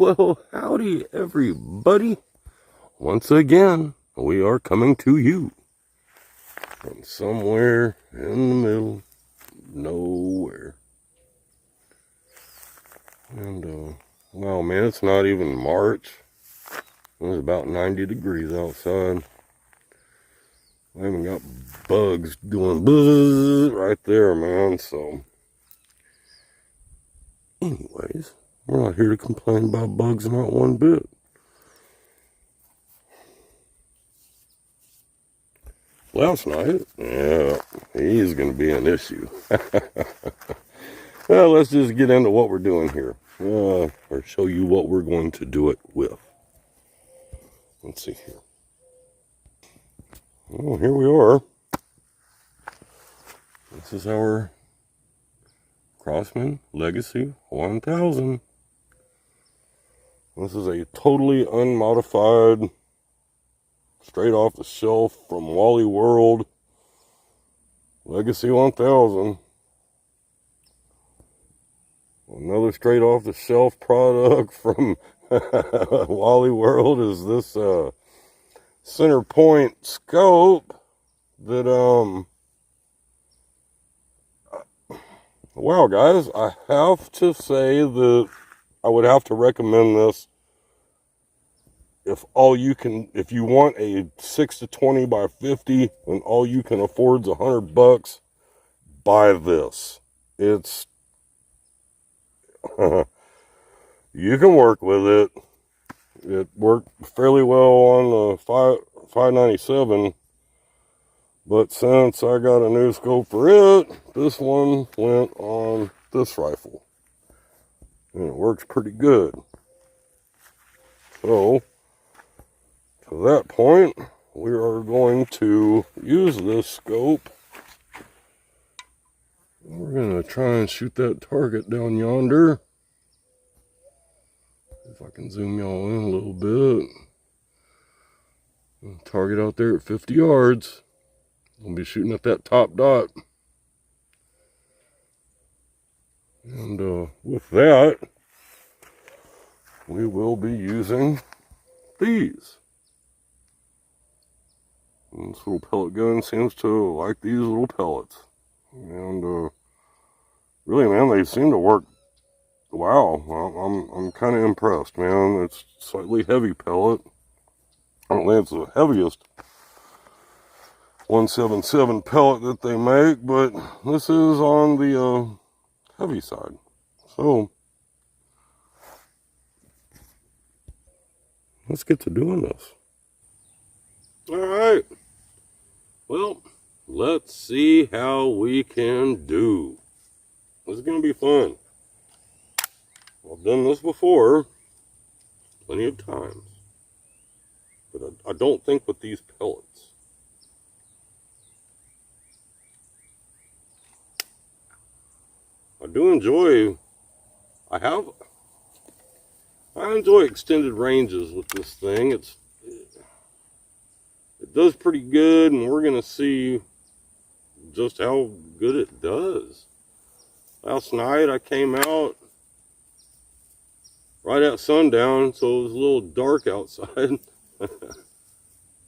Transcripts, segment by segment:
Well, howdy everybody. Once again, we are coming to you from somewhere in the middle of nowhere. And, wow, man, it's not even March. It was about 90 degrees outside. I haven't got bugs doing buzz right there, man, so. Anyways, we're not here to complain about bugs, not one bit. Last night, yeah, he's going to be an issue. Well, let's just get into what we're doing here. Or show you what we're going to do it with. Let's see here. Well, here we are. This is our Crossman Legacy 1000. This is a totally unmodified, straight off the shelf from Wally World Legacy 1000. Another straight off the shelf product from Wally World is this center point scope that wow, guys, I have to say that I would have to recommend this if you want a 6-20 by 50 and all you can afford is $100, buy this. It's you can work with it. It worked fairly well on the 597, but since I got a new scope for it, this one went on this rifle, and it works pretty good. So, to that point, we are going to use this scope. We're going to try and shoot that target down yonder. If I can zoom y'all in a little bit. Target out there at 50 yards. I'll be shooting at that top dot. And with that, we will be using these. And this little pellet gun seems to like these little pellets. And really, man, they seem to work. Wow, I'm kind of impressed, man. It's slightly heavy pellet. I don't think it's the heaviest 177 pellet that they make, but this is on the heavy side. So let's get to doing this. All right. Well, let's see how we can do. This is going to be fun. I've done this before plenty of times, but I don't think with these pellets. I do enjoy, I enjoy extended ranges with this thing. It does pretty good, and we're going to see just how good it does. Last night I came out right at sundown, so it was a little dark outside.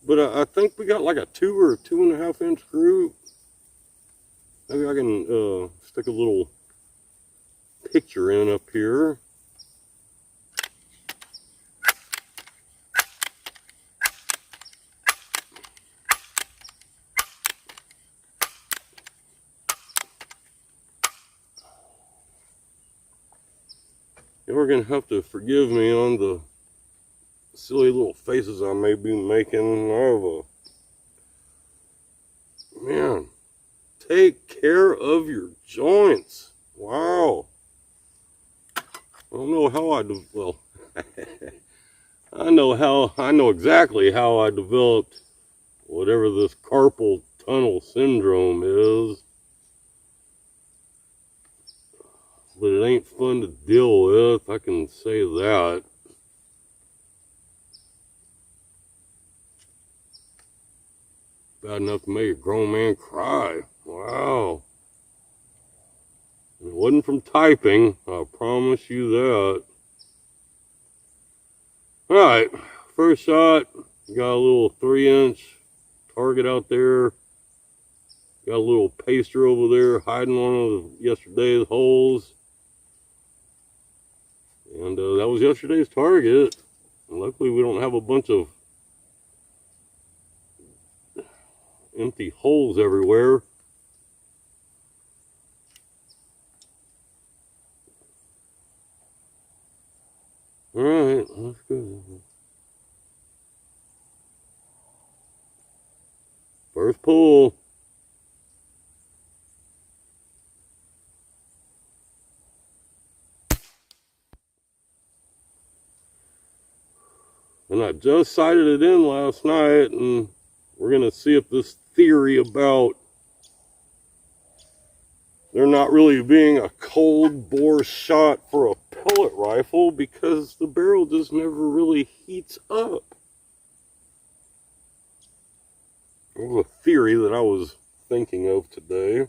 But I think we got like a 2 or 2.5 inch group. Maybe I can stick a little picture in up here. You're going to have to forgive me on the silly little faces I may be making. Man, take care of your joints. Wow. I don't know how well, I know exactly how I developed whatever this carpal tunnel syndrome is. But it ain't fun to deal with, I can say that. Bad enough to make a grown man cry. Wow. It wasn't from typing, I promise you that. Alright, first shot, got a little 3-inch target out there. Got a little paster over there hiding one of yesterday's holes. And that was yesterday's target. And luckily we don't have a bunch of empty holes everywhere. Alright, let's go. First pull. And I just sighted it in last night, and we're going to see if this theory about there not really being a cold bore shot for a pellet rifle, because the barrel just never really heats up. It was a theory that I was thinking of today.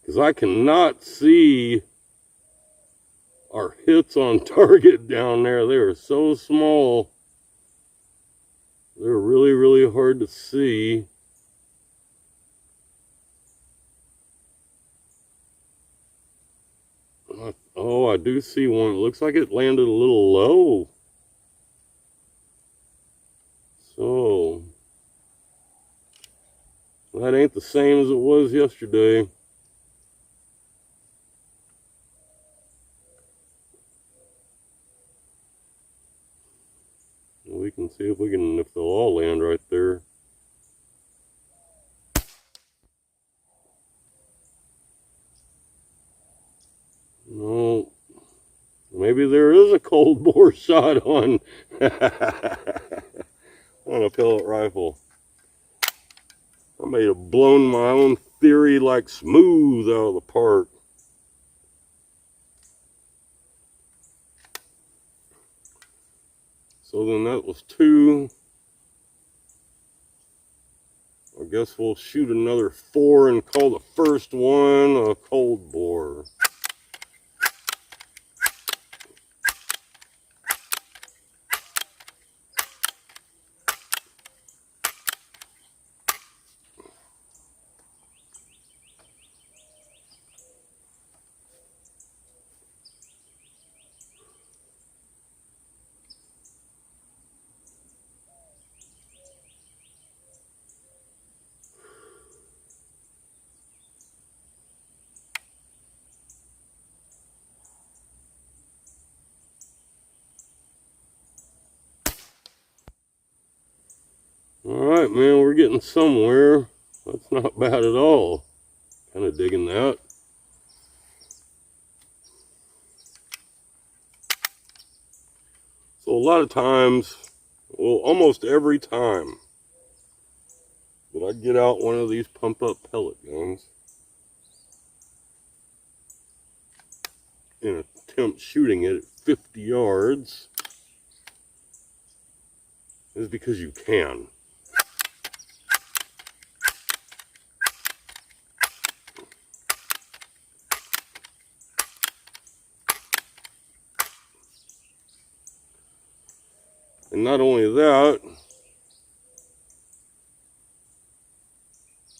Because I cannot see our hits on target down there. They are so small. They're really, really hard to see. Oh, I do see one. It looks like it landed a little low. So, that ain't the same as it was yesterday. We can see if they'll all land right there. No, maybe there is a cold bore shot on on a pellet rifle. I may have blown my own theory like smooth out of the park. So then that was 2. I guess we'll shoot another 4 and call the first one a cold bore. Alright, man, we're getting somewhere. That's not bad at all. Kind of digging that. So a lot of times, well, almost every time that I get out one of these pump-up pellet guns and attempt shooting it at 50 yards is because you can. And not only that,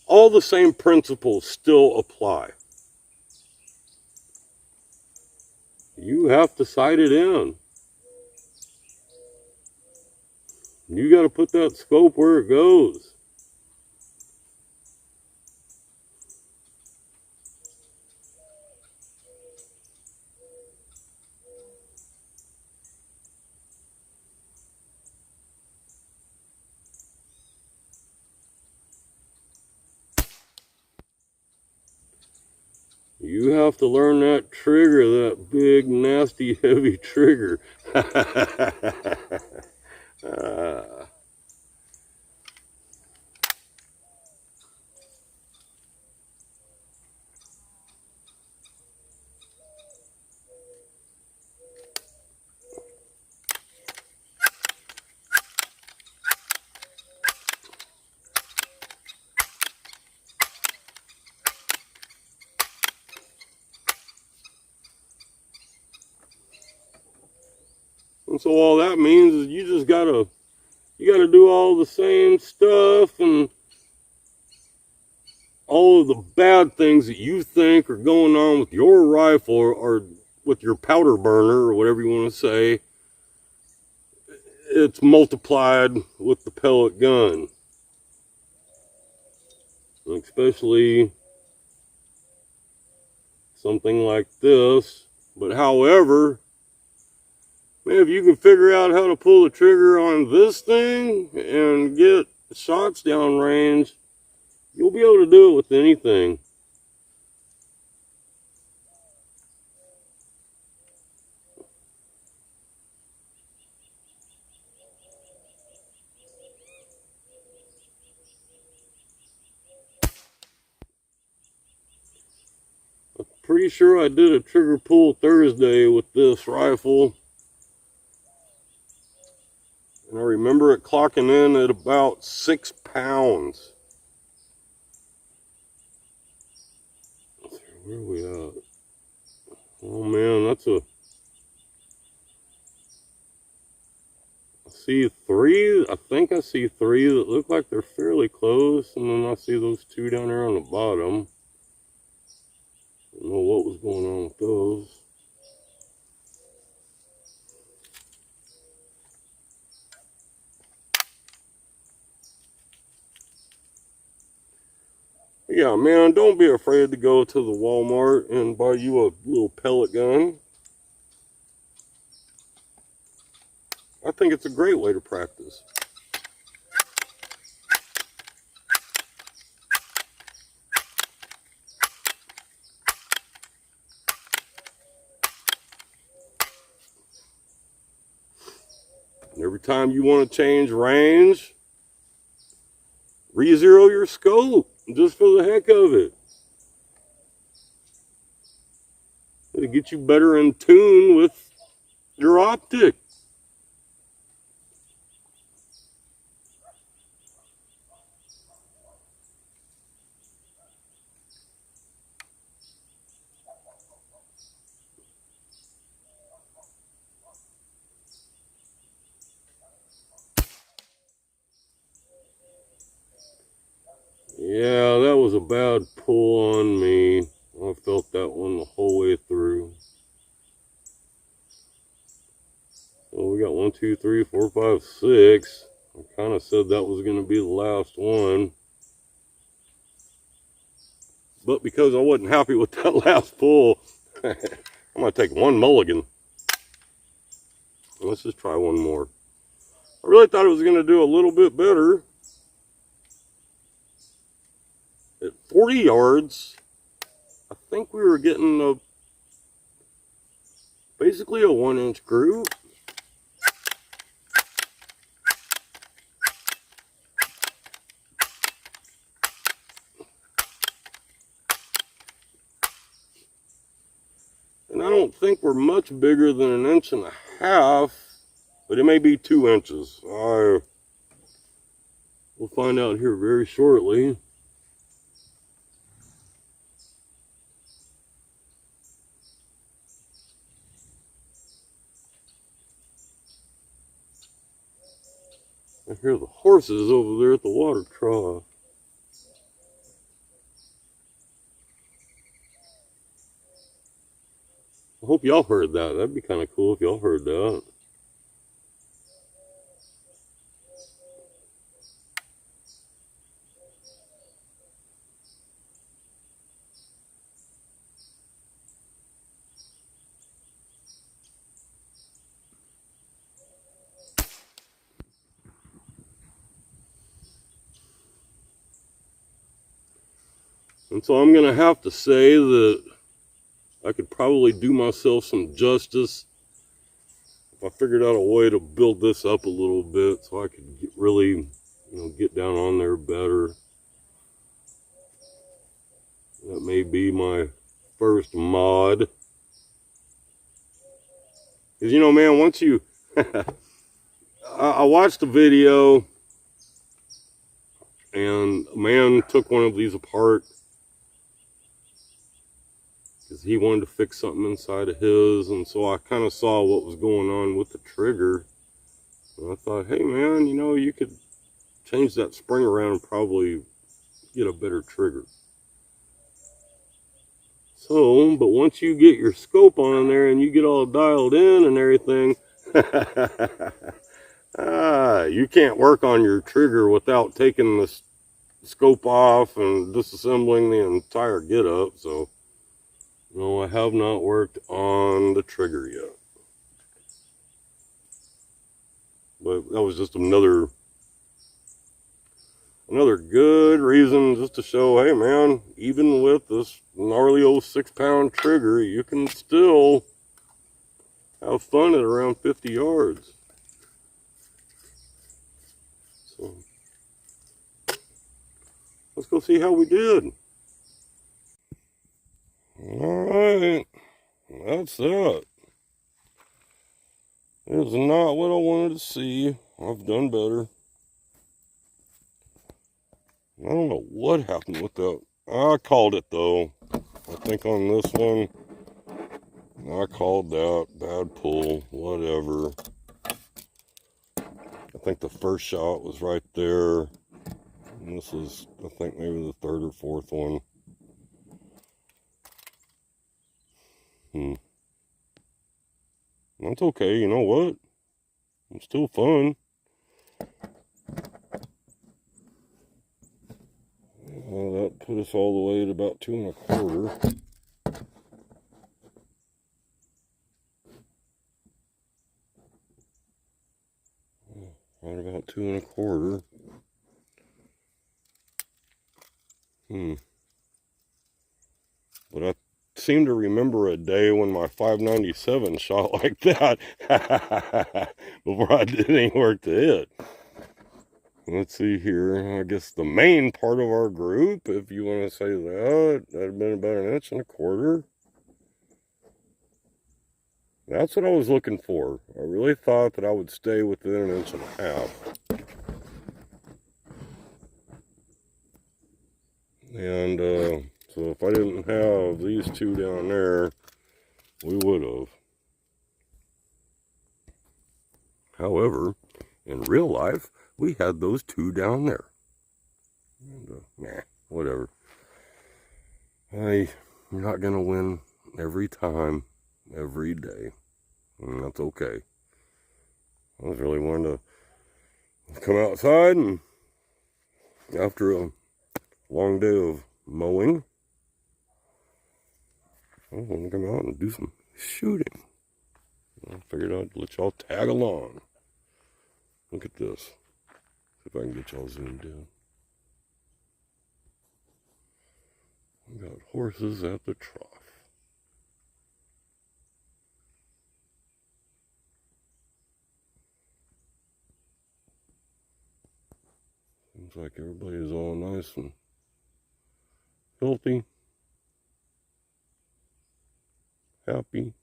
all the same principles still apply. You have to sight it in. You got to put that scope where it goes. You have to learn that trigger, that big, nasty, heavy trigger. And so all that means is you gotta do all the same stuff, and all of the bad things that you think are going on with your rifle or with your powder burner or whatever you want to say, it's multiplied with the pellet gun. Especially something like this. But however, man, if you can figure out how to pull the trigger on this thing and get shots down range, you'll be able to do it with anything. I'm pretty sure I did a trigger pull Thursday with this rifle. And I remember it clocking in at about 6 pounds. Where are we at? Oh man, that's a... I see 3. I think I see 3 that look like they're fairly close. And then I see those 2 down there on the bottom. I don't know what was going on with those. Yeah, man, don't be afraid to go to the Walmart and buy you a little pellet gun. I think it's a great way to practice. And every time you want to change range, re-zero your scope just for the heck of it. It'll get you better in tune with your optic. Yeah, that was a bad pull on me. I felt that one the whole way through. Well, we got 1, 2, 3, 4, 5, 6. I kind of said that was going to be the last one. But because I wasn't happy with that last pull, I'm going to take one mulligan. Let's just try one more. I really thought it was going to do a little bit better. At 40 yards, I think we were getting basically a 1-inch groove. And I don't think we're much bigger than 1.5 inches, but it may be 2 inches. We'll find out here very shortly. I hear the horses over there at the water trough. I hope y'all heard that. That'd be kind of cool if y'all heard that. And so I'm going to have to say that I could probably do myself some justice if I figured out a way to build this up a little bit so I could really, get down on there better. That may be my first mod. Because, man, once you... I watched a video and a man took one of these apart. because he wanted to fix something inside of his, and so I kind of saw what was going on with the trigger, and I thought, hey man, you know, you could change that spring around and probably get a better trigger. So, but once you get your scope on there and you get all dialed in and everything, you can't work on your trigger without taking the scope off and disassembling the entire get up. So, no, I have not worked on the trigger yet. But that was just another good reason just to show, hey man, even with this gnarly old 6-pound trigger, you can still have fun at around 50 yards. So let's go see how we did. Alright, that's that. It's not what I wanted to see. I've done better. I don't know what happened with that. I called it though. I think on this one, I called that. Bad pull, whatever. I think the first shot was right there. And this is, I think, maybe the third or fourth one. That's okay, you know what? It's still fun. Well, that put us all the way at about 2 1/4. Right about 2 1/4. But I seem to remember a day when my 597 shot like that before I did any work to hit. Let's see here. I guess the main part of our group, if you want to say that, that'd have been about 1 1/4. That's what I was looking for. I really thought that I would stay within 1.5 inches. And so if I didn't have these two down there, we would have. However, in real life, we had those two down there. And, nah, whatever. You're not going to win every time, every day. And that's okay. I was really wanting to come outside, and after a long day of mowing, I want to come out and do some shooting. I figured I'd let y'all tag along. Look at this. See if I can get y'all zoomed in. We got horses at the trough. Seems like everybody is all nice and healthy, happy.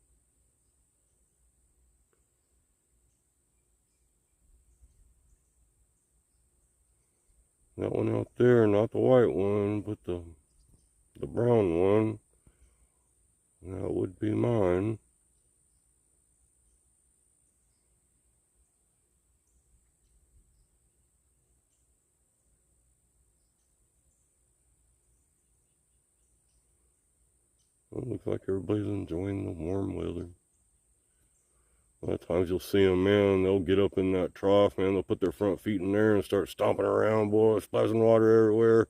That one out there, not the white one, but the brown one. That would be mine. It looks like everybody's enjoying the warm weather. A lot of times you'll see them, man, they'll get up in that trough, man, they'll put their front feet in there and start stomping around, boy, splashing water everywhere,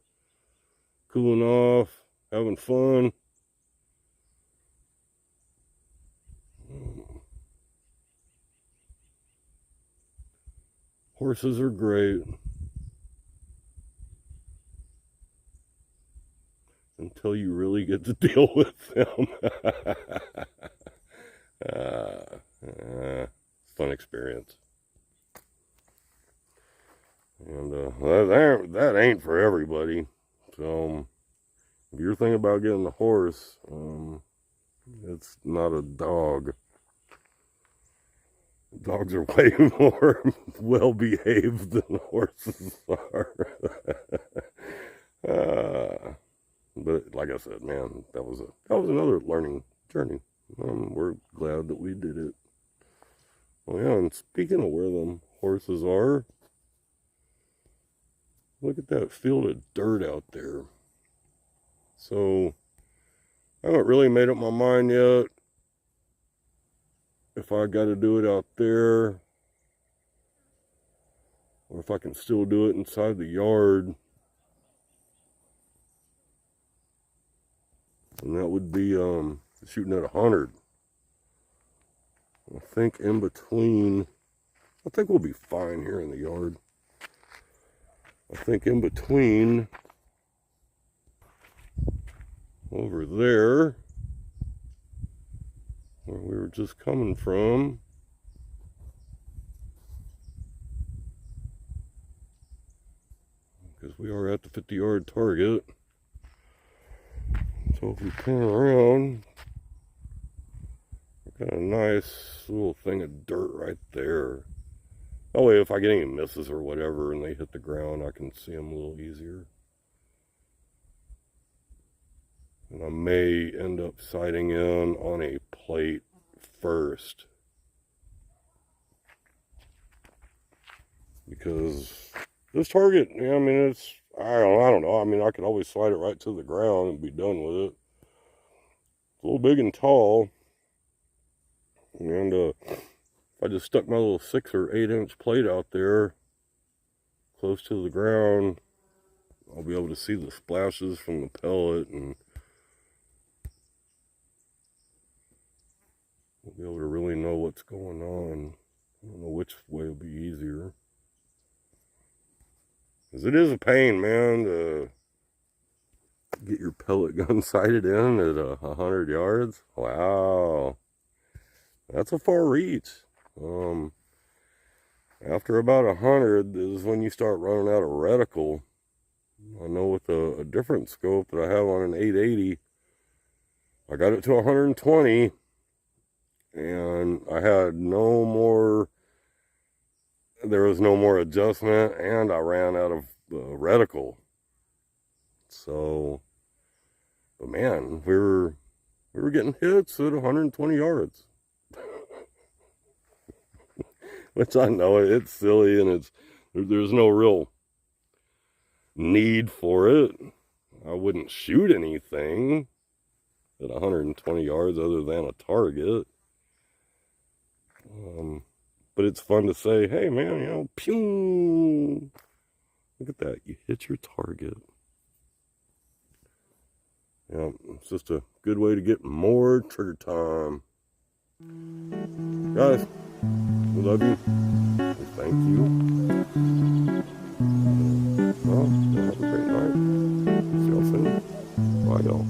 cooling off, having fun. Horses are great. Until you really get to deal with them. Fun experience. And that ain't for everybody. So if you're thinking about getting a horse, it's not a dog. Dogs are way more well behaved than horses are. But like I said, man, that was another learning journey. We're glad that we did it. Oh yeah, and speaking of where them horses are, look at that field of dirt out there. So I haven't really made up my mind yet if I got to do it out there or if I can still do it inside the yard. And that would be shooting at 100. I think in between, I think we'll be fine here in the yard. I think in between over there, where we were just coming from, because we are at the 50-yard target. So if we turn around, we've got a nice little thing of dirt right there. That way if I get any misses or whatever and they hit the ground, I can see them a little easier. And I may end up sighting in on a plate first, because this target, yeah, I mean, it's, I don't know. I mean, I could always slide it right to the ground and be done with it. It's a little big and tall. And if I just stuck my little 6 or 8 inch plate out there close to the ground, I'll be able to see the splashes from the pellet, and we'll be able to really know what's going on. I don't know which way will be easier. Because it is a pain, man, to get your pellet gun sighted in at 100 yards. Wow. That's a far reach. After about 100 is when you start running out of reticle. I know with a different scope that I have on an 880, I got it to 120, and I had no more, there was no more adjustment, and I ran out of reticle. So, but man, we were getting hits at 120 yards. Which I know it's silly, and there's no real need for it. I wouldn't shoot anything at 120 yards other than a target. But it's fun to say, hey man, you know, pew! Look at that, you hit your target. Yeah, it's just a good way to get more trigger time. Guys, we love you. Thank you. Well, have a great night. See y'all soon. Bye, y'all.